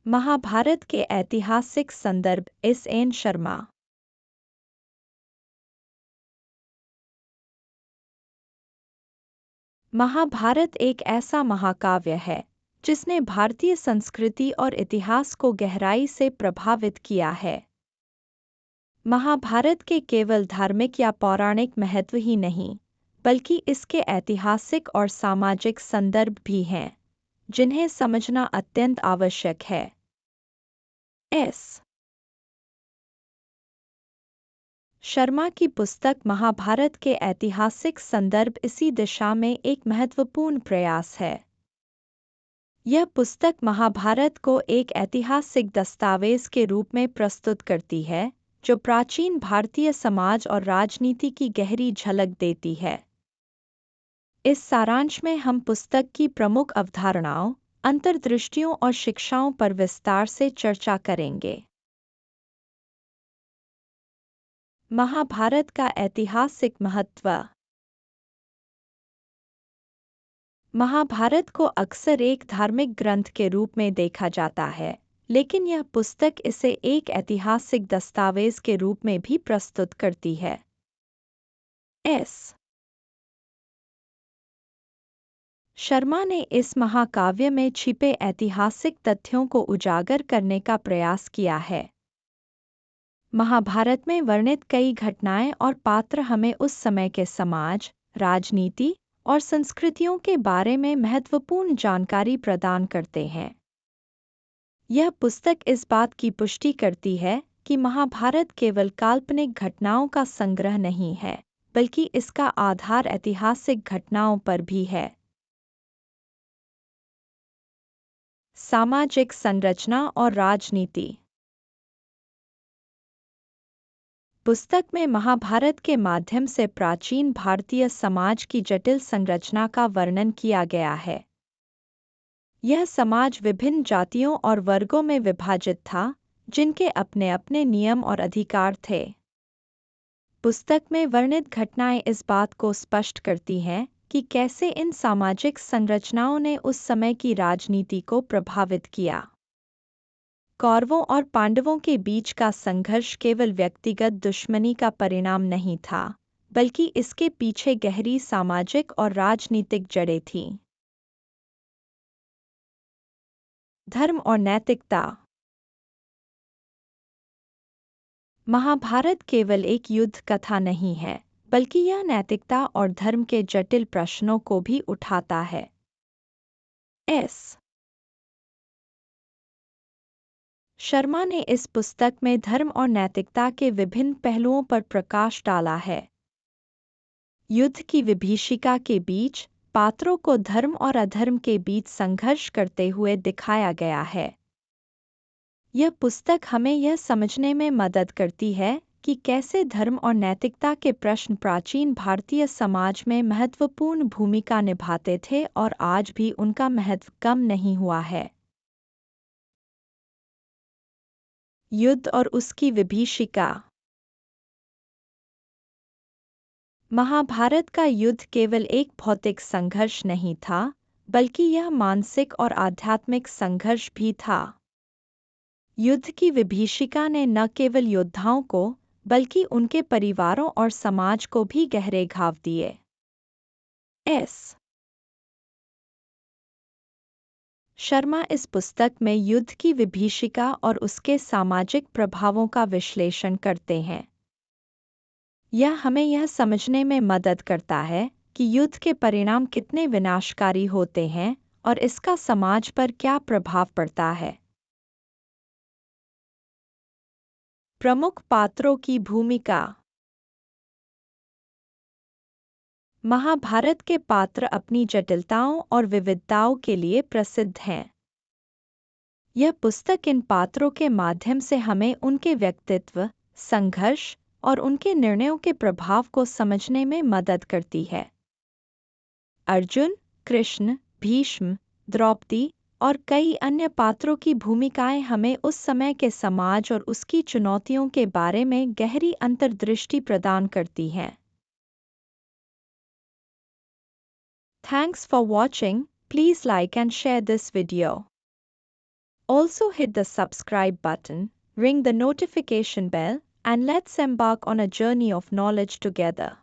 महाभारत के ऐतिहासिक संदर्भ एस.एन. शर्मा। महाभारत एक ऐसा महाकाव्य है जिसने भारतीय संस्कृति और इतिहास को गहराई से प्रभावित किया है। महाभारत के केवल धार्मिक या पौराणिक महत्व ही नहीं, बल्कि इसके ऐतिहासिक और सामाजिक संदर्भ भी हैं, जिन्हें समझना अत्यंत आवश्यक है। एस. शर्मा की पुस्तक महाभारत के ऐतिहासिक संदर्भ इसी दिशा में एक महत्वपूर्ण प्रयास है। यह पुस्तक महाभारत को एक ऐतिहासिक दस्तावेज के रूप में प्रस्तुत करती है, जो प्राचीन भारतीय समाज और राजनीति की गहरी झलक देती है। इस सारांश में हम पुस्तक की प्रमुख अवधारणाओं, अंतर्दृष्टियों और शिक्षाओं पर विस्तार से चर्चा करेंगे। महाभारत का ऐतिहासिक महत्व। महाभारत को अक्सर एक धार्मिक ग्रंथ के रूप में देखा जाता है, लेकिन यह पुस्तक इसे एक ऐतिहासिक दस्तावेज के रूप में भी प्रस्तुत करती है। एस. शर्मा ने इस महाकाव्य में छिपे ऐतिहासिक तथ्यों को उजागर करने का प्रयास किया है। महाभारत में वर्णित कई घटनाएं और पात्र हमें उस समय के समाज, राजनीति और संस्कृतियों के बारे में महत्वपूर्ण जानकारी प्रदान करते हैं। यह पुस्तक इस बात की पुष्टि करती है कि महाभारत केवल काल्पनिक घटनाओं का संग्रह नहीं है, बल्कि इसका आधार ऐतिहासिक घटनाओं पर भी है। सामाजिक संरचना और राजनीति। पुस्तक में महाभारत के माध्यम से प्राचीन भारतीय समाज की जटिल संरचना का वर्णन किया गया है। यह समाज विभिन्न जातियों और वर्गों में विभाजित था, जिनके अपने अपने नियम और अधिकार थे। पुस्तक में वर्णित घटनाएं इस बात को स्पष्ट करती हैं कि कैसे इन सामाजिक संरचनाओं ने उस समय की राजनीति को प्रभावित किया। कौरवों और पांडवों के बीच का संघर्ष केवल व्यक्तिगत दुश्मनी का परिणाम नहीं था, बल्कि इसके पीछे गहरी सामाजिक और राजनीतिक जड़ें थीं। धर्म और नैतिकता। महाभारत केवल एक युद्ध कथा नहीं है, बल्कि यह नैतिकता और धर्म के जटिल प्रश्नों को भी उठाता है। एस. शर्मा ने इस पुस्तक में धर्म और नैतिकता के विभिन्न पहलुओं पर प्रकाश डाला है। युद्ध की विभीषिका के बीच पात्रों को धर्म और अधर्म के बीच संघर्ष करते हुए दिखाया गया है। यह पुस्तक हमें यह समझने में मदद करती है कि कैसे धर्म और नैतिकता के प्रश्न प्राचीन भारतीय समाज में महत्वपूर्ण भूमिका निभाते थे और आज भी उनका महत्व कम नहीं हुआ है। युद्ध और उसकी विभीषिका। महाभारत का युद्ध केवल एक भौतिक संघर्ष नहीं था, बल्कि यह मानसिक और आध्यात्मिक संघर्ष भी था। युद्ध की विभीषिका ने न केवल योद्धाओं को, बल्कि उनके परिवारों और समाज को भी गहरे घाव दिए। एस. शर्मा इस पुस्तक में युद्ध की विभीषिका और उसके सामाजिक प्रभावों का विश्लेषण करते हैं। यह हमें यह समझने में मदद करता है कि युद्ध के परिणाम कितने विनाशकारी होते हैं और इसका समाज पर क्या प्रभाव पड़ता है। प्रमुख पात्रों की भूमिका। महाभारत के पात्र अपनी जटिलताओं और विविधताओं के लिए प्रसिद्ध हैं। यह पुस्तक इन पात्रों के माध्यम से हमें उनके व्यक्तित्व, संघर्ष और उनके निर्णयों के प्रभाव को समझने में मदद करती है। अर्जुन, कृष्ण, भीष्म, द्रौपदी और कई अन्य पात्रों की भूमिकाएं हमें उस समय के समाज और उसकी चुनौतियों के बारे में गहरी अंतर्दृष्टि प्रदान करती हैं। Thanks for watching. Please like and share this video. Also hit the subscribe button, ring the notification bell, and let's embark on a journey of knowledge together.